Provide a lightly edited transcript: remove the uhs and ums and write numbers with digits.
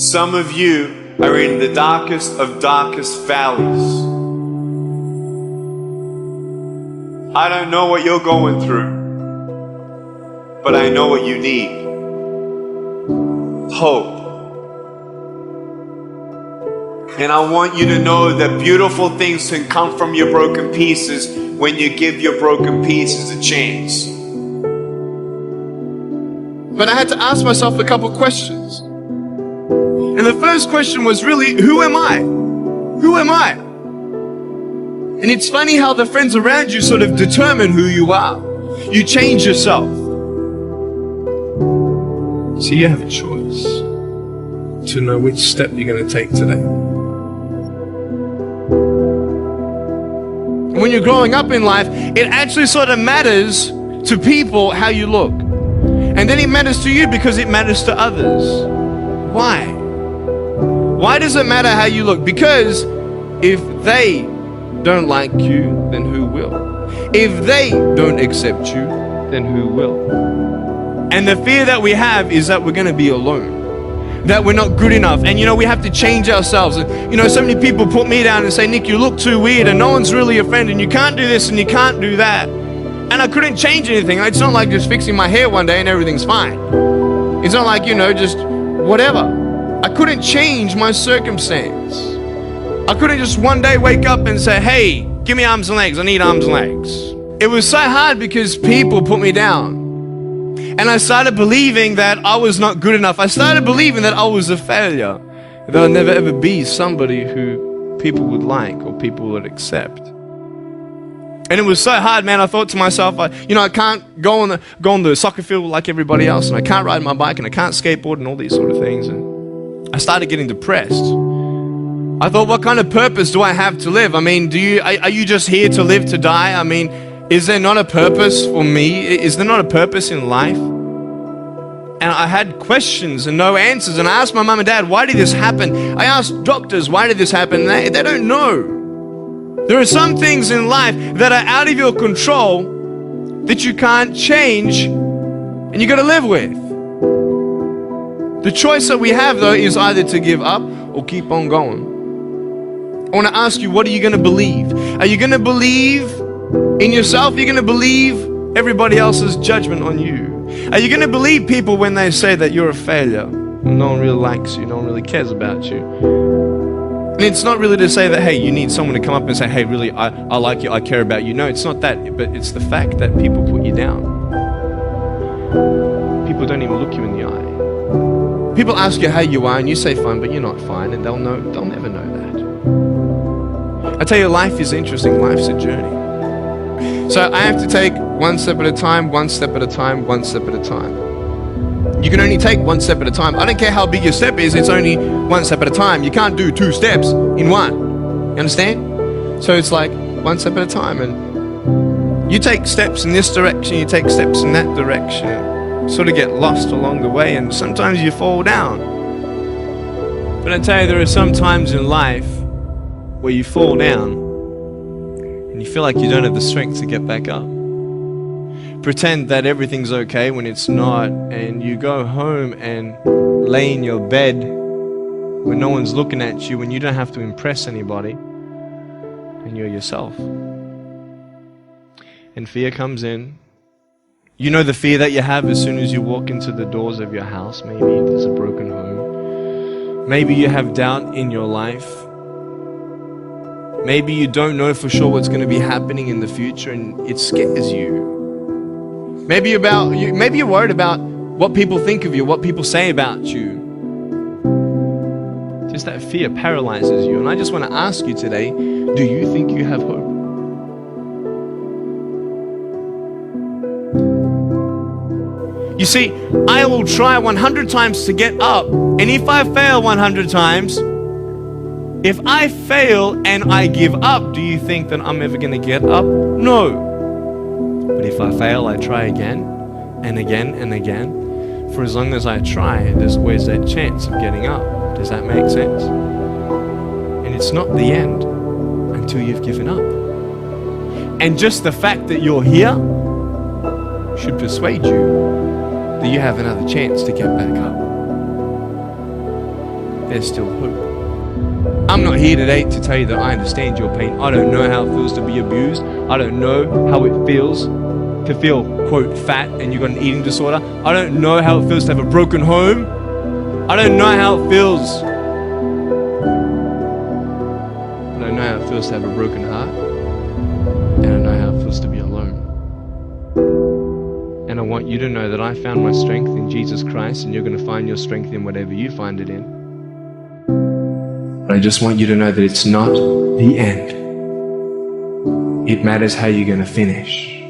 Some of you are in the darkest of darkest valleys. I don't know what you're going through, but I know what you need. Hope. And I want you to know that beautiful things can come from your broken pieces when you give your broken pieces a chance. But I had to ask myself a couple questions. And the first question was really, who am I? Who am I? And it's funny how the friends around you sort of determine who you are. You change yourself. So you have a choice to know which step you're going to take today. When you're growing up in life, it actually sort of matters to people how you look. And then it matters to you because it matters to others. Why? Why does it matter how you look? Because if they don't like you, then who will? If they don't accept you, then who will? And the fear that we have is that we're going to be alone. That we're not good enough, and we have to change ourselves. And so many people put me down and say, Nick, you look too weird and no one's really a friend and you can't do this and you can't do that. And I couldn't change anything. It's not like just fixing my hair one day and everything's fine. It's not like, just whatever. I couldn't change my circumstance. I couldn't just one day wake up and say, hey, give me arms and legs, I need arms and legs. It was so hard because people put me down. And I started believing that I was not good enough. I started believing that I was a failure. That I'll never ever be somebody who people would like or people would accept. And it was so hard, man. I thought to myself, I can't go on the soccer field like everybody else, and I can't ride my bike, and I can't skateboard and all these sort of things. And I started getting depressed. I thought, what kind of purpose do I have to live? I mean, are you just here to live to die? I mean, is there not a purpose for me? Is there not a purpose in life? And I had questions and no answers. And I asked my mum and dad, why did this happen? I asked doctors, why did this happen? And they don't know. There are some things in life that are out of your control that you can't change and you got to live with. The choice that we have, though, is either to give up or keep on going. I want to ask you, what are you going to believe? Are you going to believe in yourself? Are you going to believe everybody else's judgment on you? Are you going to believe people when they say that you're a failure? No one really likes you, no one really cares about you. And it's not really to say that, hey, you need someone to come up and say, hey, really, I like you, I care about you. No, it's not that, but it's the fact that people put you down. People don't even look you in the eye. People ask you how you are and you say fine, but you're not fine, and they'll never know that. I tell you, life is interesting, life's a journey. So I have to take one step at a time, one step at a time, one step at a time. You can only take one step at a time. I don't care how big your step is, it's only one step at a time. You can't do 2 steps in one. You understand? So it's like one step at a time, and you take steps in this direction, you take steps in that direction. Sort of get lost along the way, and sometimes you fall down. But I tell you, there are some times in life where you fall down and you feel like you don't have the strength to get back up. Pretend that everything's okay when it's not, and you go home and lay in your bed when no one's looking at you, when you don't have to impress anybody, and you're yourself. And fear comes in. You know the fear that you have as soon as you walk into the doors of your house. Maybe there's a broken home. Maybe you have doubt in your life. Maybe you don't know for sure what's going to be happening in the future, and it scares you. Maybe you're worried about what people think of you, what people say about you. Just that fear paralyzes you. And I just want to ask you today, do you think you have hope? You see, I will try 100 times to get up, and if I fail 100 times, if I fail and I give up, do you think that I'm ever going to get up? No. But if I fail, I try again and again and again. For as long as I try, there's always that chance of getting up. Does that make sense? And it's not the end until you've given up. And just the fact that you're here should persuade you that you have another chance to get back up. there's still hope. I'm not here today to tell you that I understand your pain. I don't know how it feels to be abused. I don't know how it feels to feel, quote, fat and you've got an eating disorder. I don't know how it feels to have a broken home. I don't know how it feels. I don't know how it feels to have a broken heart. And I know how it feels to be alone. And I want you to know that I found my strength in Jesus Christ, and you're going to find your strength in whatever you find it in. But I just want you to know that it's not the end. It matters how you're going to finish.